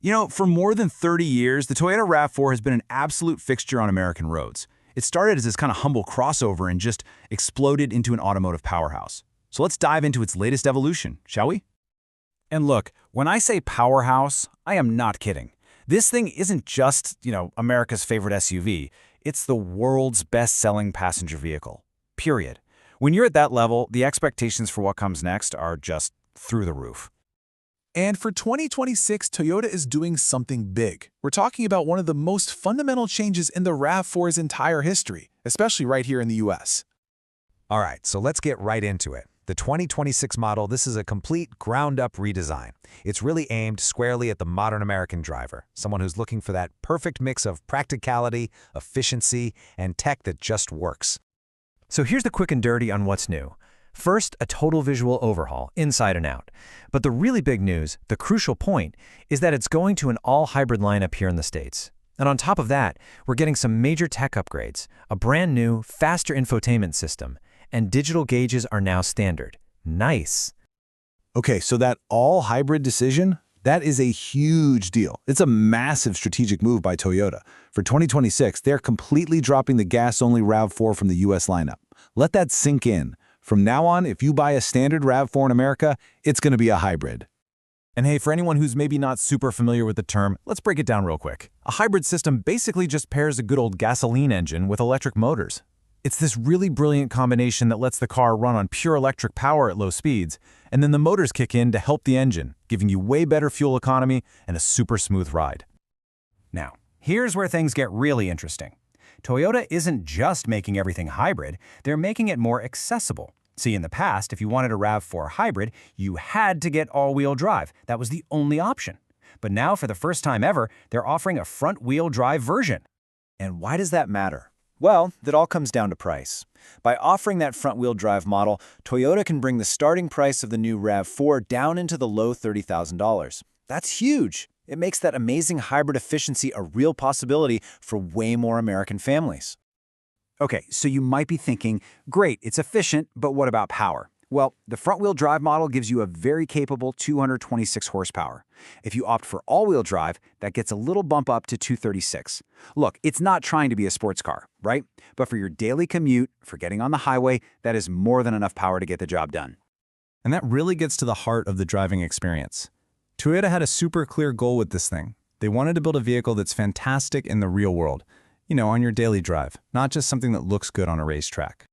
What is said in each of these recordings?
For more than 30 years, the Toyota RAV4 has been an absolute fixture on American roads. It started as this kind of humble crossover and just exploded into an automotive powerhouse. So let's dive into its latest evolution, shall we? And look, when I say powerhouse, I am not kidding. This thing isn't just, America's favorite SUV. It's the world's best-selling passenger vehicle. Period. When you're at that level, the expectations for what comes next are just through the roof. And for 2026, Toyota is doing something big. We're talking about one of the most fundamental changes in the RAV4's entire history, especially right here in the US. All right, so let's get right into it. The 2026 model, this is a complete ground-up redesign. It's really aimed squarely at the modern American driver, someone who's looking for that perfect mix of practicality, efficiency, and tech that just works. So here's the quick and dirty on what's new. First, a total visual overhaul, inside and out. But the really big news, the crucial point, is that it's going to an all-hybrid lineup here in the States. And on top of that, we're getting some major tech upgrades, a brand new, faster infotainment system, and digital gauges are now standard. Nice. Okay, so that all-hybrid decision, that is a huge deal. It's a massive strategic move by Toyota. For 2026, they're completely dropping the gas-only RAV4 from the US lineup. Let that sink in. From now on, if you buy a standard RAV4 in America, it's going to be a hybrid. And hey, for anyone who's maybe not super familiar with the term, let's break it down real quick. A hybrid system basically just pairs a good old gasoline engine with electric motors. It's this really brilliant combination that lets the car run on pure electric power at low speeds, and then the motors kick in to help the engine, giving you way better fuel economy and a super smooth ride. Now, here's where things get really interesting. Toyota isn't just making everything hybrid, they're making it more accessible. See, in the past, if you wanted a RAV4 hybrid, you had to get all-wheel drive. That was the only option. But now, for the first time ever, they're offering a front-wheel drive version. And why does that matter? Well, that all comes down to price. By offering that front-wheel drive model, Toyota can bring the starting price of the new RAV4 down into the low $30,000. That's huge. It makes that amazing hybrid efficiency a real possibility for way more American families. Okay, so you might be thinking, great, it's efficient, but what about power? Well, the front-wheel drive model gives you a very capable 226 horsepower. If you opt for all-wheel drive, that gets a little bump up to 236. Look, it's not trying to be a sports car, right? But for your daily commute, for getting on the highway, that is more than enough power to get the job done. And that really gets to the heart of the driving experience. Toyota had a super clear goal with this thing. They wanted to build a vehicle that's fantastic in the real world, on your daily drive, not just something that looks good on a racetrack.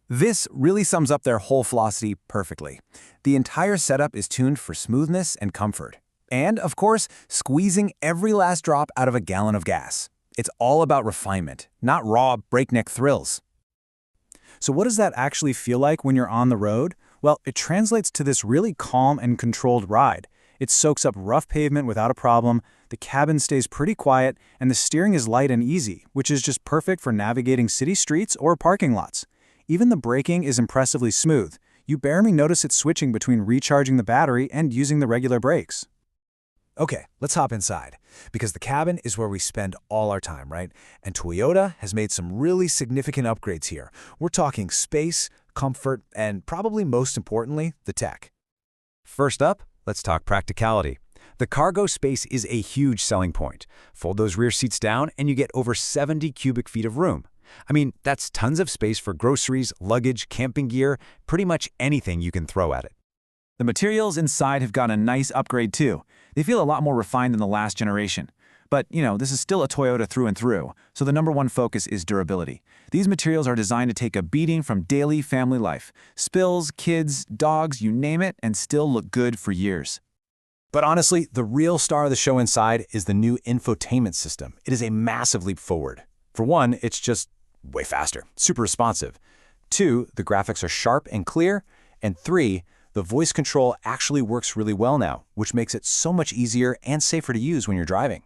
This really sums up their whole philosophy perfectly. The entire setup is tuned for smoothness and comfort. And, of course, squeezing every last drop out of a gallon of gas. It's all about refinement, not raw, breakneck thrills. So what does that actually feel like when you're on the road? Well, it translates to this really calm and controlled ride. It soaks up rough pavement without a problem, the cabin stays pretty quiet, and the steering is light and easy, which is just perfect for navigating city streets or parking lots. Even the braking is impressively smooth. You barely notice it switching between recharging the battery and using the regular brakes. Okay, let's hop inside, because the cabin is where we spend all our time, right? And Toyota has made some really significant upgrades here. We're talking space, comfort, and probably most importantly, the tech. First up, let's talk practicality. The cargo space is a huge selling point. Fold those rear seats down and you get over 70 cubic feet of room. I mean, that's tons of space for groceries, luggage, camping gear, pretty much anything you can throw at it. The materials inside have gotten a nice upgrade too. They feel a lot more refined than the last generation. But, this is still a Toyota through and through, so the number one focus is durability. These materials are designed to take a beating from daily family life. Spills, kids, dogs, you name it, and still look good for years. But honestly, the real star of the show inside is the new infotainment system. It is a massive leap forward. For one, it's just way faster, super responsive. 2, the graphics are sharp and clear. And 3, the voice control actually works really well now, which makes it so much easier and safer to use when you're driving.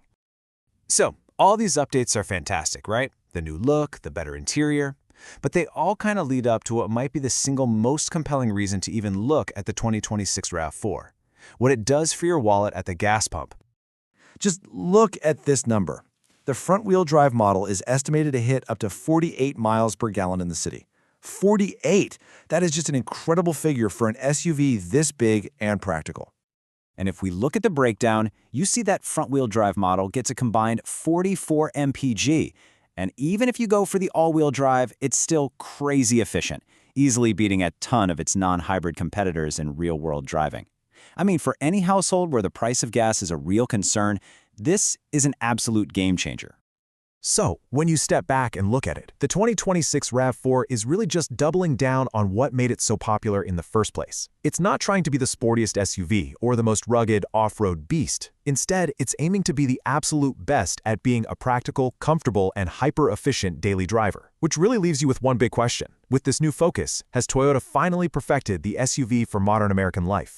So, all these updates are fantastic, right? The new look, the better interior. But they all kind of lead up to what might be the single most compelling reason to even look at the 2026 RAV4. What it does for your wallet at the gas pump. Just look at this number. The front-wheel drive model is estimated to hit up to 48 miles per gallon in the city. 48! That is just an incredible figure for an SUV this big and practical. And if we look at the breakdown, you see that front-wheel drive model gets a combined 44 mpg. And even if you go for the all-wheel drive, it's still crazy efficient, easily beating a ton of its non-hybrid competitors in real-world driving. I mean, for any household where the price of gas is a real concern, this is an absolute game changer. So, when you step back and look at it, the 2026 RAV4 is really just doubling down on what made it so popular in the first place. It's not trying to be the sportiest SUV or the most rugged off-road beast. Instead, it's aiming to be the absolute best at being a practical, comfortable, and hyper-efficient daily driver. Which really leaves you with one big question. With this new focus, has Toyota finally perfected the SUV for modern American life?